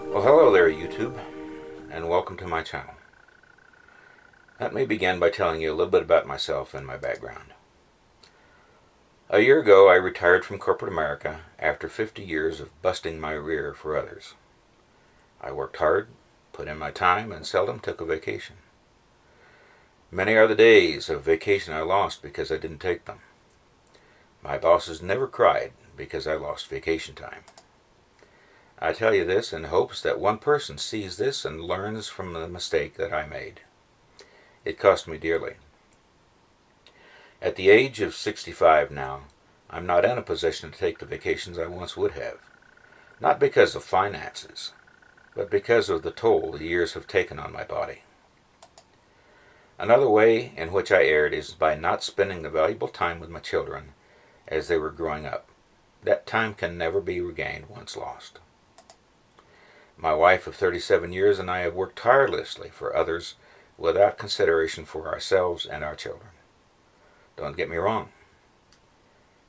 Well, hello there, YouTube, and welcome to my channel. Let me begin by telling you a little bit about myself and my background. A year ago, I retired from corporate America after 50 years of busting my rear for others. I worked hard, put in my time, and seldom took a vacation. Many are the days of vacation I lost because I didn't take them. My bosses never cried because I lost vacation time. I tell you this in hopes that one person sees this and learns from the mistake that I made. It cost me dearly. At the age of 65 now, I'm not in a position to take the vacations I once would have. Not because of finances, but because of the toll the years have taken on my body. Another way in which I erred is by not spending the valuable time with my children as they were growing up. That time can never be regained once lost. My wife of 37 years and I have worked tirelessly for others without consideration for ourselves and our children. Don't get me wrong.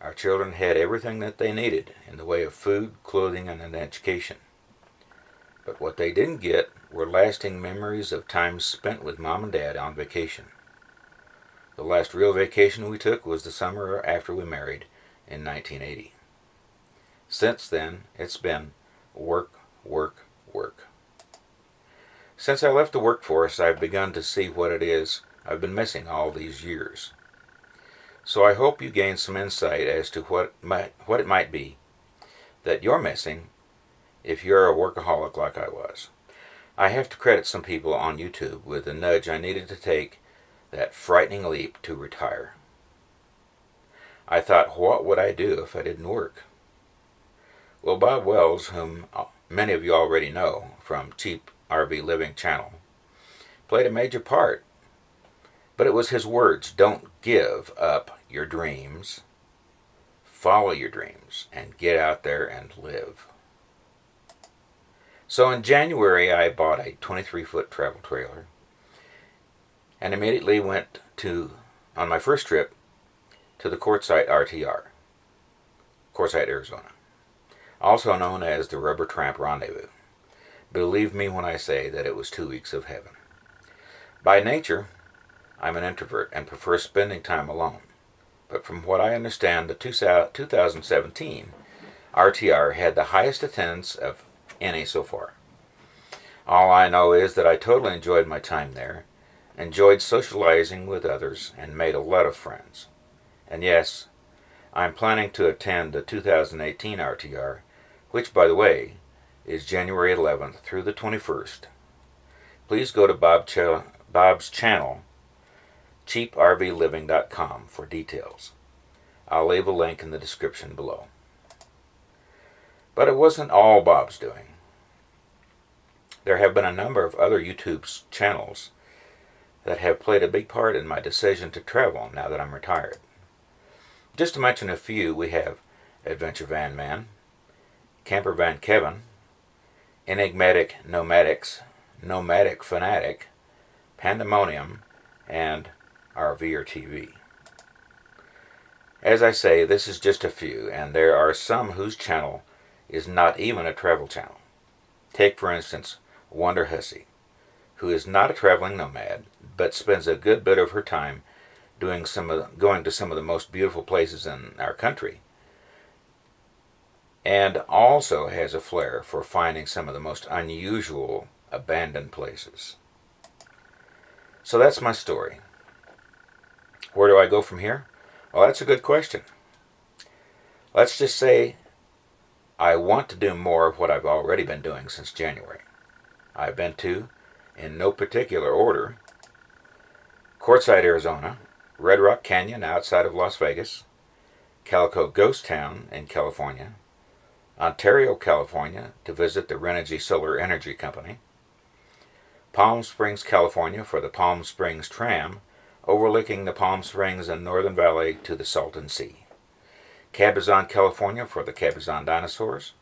Our children had everything that they needed in the way of food, clothing, and an education. But what they didn't get were lasting memories of times spent with Mom and Dad on vacation. The last real vacation we took was the summer after we married in 1980. Since then, it's been work, work, work. Since I left the workforce, I've begun to see what it is I've been missing all these years. So I hope you gain some insight as to what it might be that you're missing if you're a workaholic like I was. I have to credit some people on YouTube with the nudge I needed to take that frightening leap to retire. I thought, what would I do if I didn't work? Well, Bob Wells, whom many of you already know from Cheap RV Living channel, played a major part. But it was his words, don't give up your dreams, follow your dreams, and get out there and live. So in January, I bought a 23-foot travel trailer and immediately went on my first trip to the Quartzsite RTR, Quartzsite, Arizona, also known as the Rubber Tramp Rendezvous. Believe me when I say that it was 2 weeks of heaven. By nature, I'm an introvert and prefer spending time alone. But from what I understand, the 2017 RTR had the highest attendance of any so far. All I know is that I totally enjoyed my time there, enjoyed socializing with others, and made a lot of friends. And yes, I'm planning to attend the 2018 RTR, which, by the way, is January 11th through the 21st. Please go to Bob's channel, cheaprvliving.com, for details. I'll leave a link in the description below. But it wasn't all Bob's doing. There have been a number of other YouTube channels that have played a big part in my decision to travel now that I'm retired. Just to mention a few, we have Adventure Van Man, Camper Van Kevin, Enigmatic Nomadic Fanatic, Pandemonium, and RVer TV. As I say, this is just a few, and there are some whose channel is not even a travel channel. Take, for instance, Wonder Hussy, who is not a traveling nomad, but spends a good bit of her time going to some of the most beautiful places in our country, and also has a flair for finding some of the most unusual abandoned places. So that's my story. Where do I go from here? Well, that's a good question. Let's just say I want to do more of what I've already been doing since January. I've been to, in no particular order, Quartzsite, Arizona, Red Rock Canyon outside of Las Vegas, Calico Ghost Town in California, Ontario, California, to visit the Renogy Solar Energy Company, Palm Springs, California, for the Palm Springs Tram, overlooking the Palm Springs and Northern Valley to the Salton Sea, Cabazon, California, for the Cabazon Dinosaurs,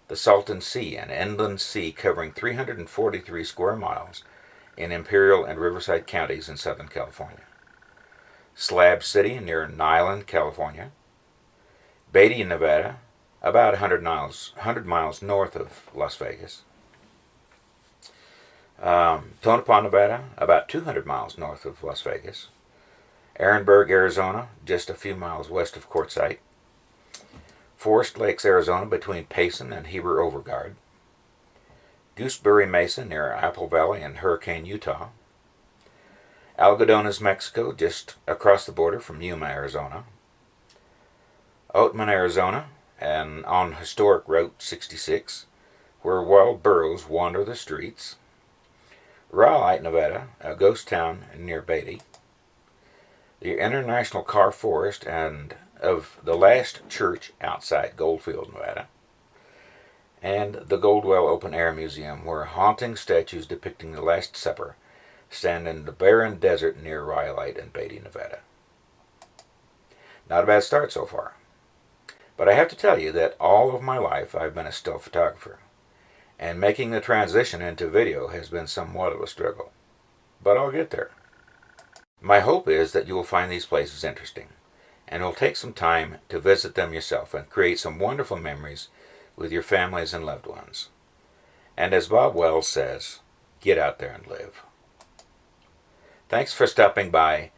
the Salton Sea, an inland sea covering 343 square miles in Imperial and Riverside counties in Southern California, Slab City near Niland, California, Beatty, Nevada, about 100 miles north of Las Vegas, Tonopah, Nevada, about 200 miles north of Las Vegas. Ehrenberg, Arizona, just a few miles west of Quartzsite. Forest Lakes, Arizona, between Payson and Heber Overgaard. Gooseberry Mesa near Apple Valley in Hurricane, Utah. Algodones, Mexico, just across the border from Yuma, Arizona. Oatman, Arizona, and on historic Route 66, where wild burros wander the streets. Rhyolite, Nevada, a ghost town near Beatty. The International Car Forest and of the Last Church outside Goldfield, Nevada. And the Goldwell Open Air Museum, where haunting statues depicting the Last Supper stand in the barren desert near Rhyolite and Beatty, Nevada. Not a bad start so far. But I have to tell you that all of my life I've been a still photographer, and making the transition into video has been somewhat of a struggle. But I'll get there. My hope is that you will find these places interesting, and will take some time to visit them yourself and create some wonderful memories with your families and loved ones. And as Bob Wells says, get out there and live. Thanks for stopping by,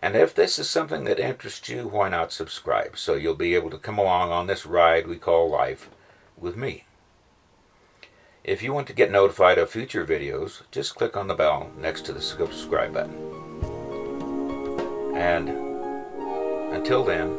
and if this is something that interests you, why not subscribe so you'll be able to come along on this ride we call life with me. If you want to get notified of future videos, just click on the bell next to the subscribe button. And until then,